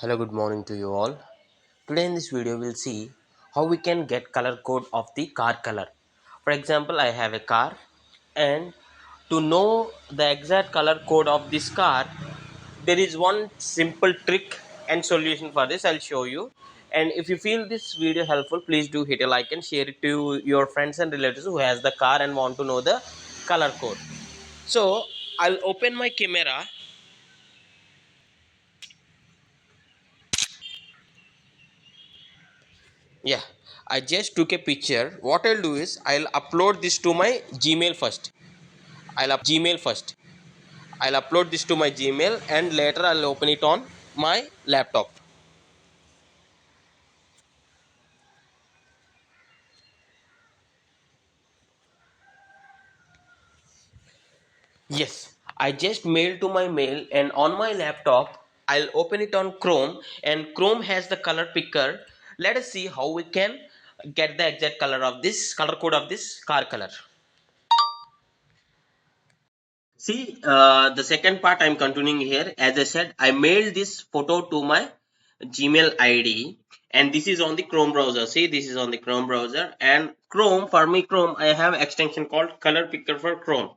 Hello, good morning to you all. Today in this video we'll see how we can get color code of the car color. For example, I have a car, and to know the exact color code of this car, there is one simple trick and solution for this. I'll show you. And if you feel this video helpful, please do hit a like and share it to your friends and relatives who has the car and want to know the color code. So I'll open my camera. Yeah, I just took a picture. What I'll do is I'll upload this to my Gmail first. I'll upload this to my Gmail and later I'll open it on my laptop. Yes, I just mailed to my mail, and on my laptop I'll open it on Chrome, and Chrome has the color picker. Let us see how we can get the exact color code of this car color. See, the second part I'm continuing here. As I said, I mailed this photo to my Gmail ID, and this is on the Chrome browser. See, this is on the Chrome browser, and Chrome, I have extension called Color Picker for Chrome.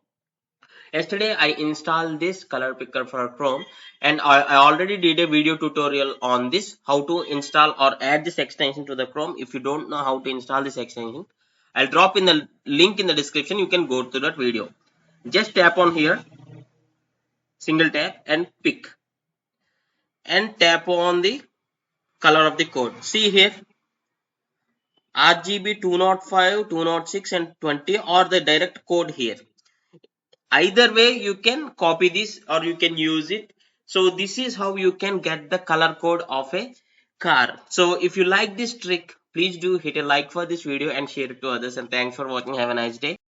Yesterday, I installed this Color Picker for Chrome, and I already did a video tutorial on this, how to install or add this extension to the Chrome. If you don't know how to install this extension, I'll drop in the link in the description. You can go to that video. Just tap on here, single tap, and pick, and tap on the color of the code. See here, RGB 205, 206 and 20, or the direct code here. Either way you can copy this or you can use it. So this is how you can get the color code of a car. So if you like this trick, please do hit a like for this video and share it to others, and thanks for watching. Have a nice day.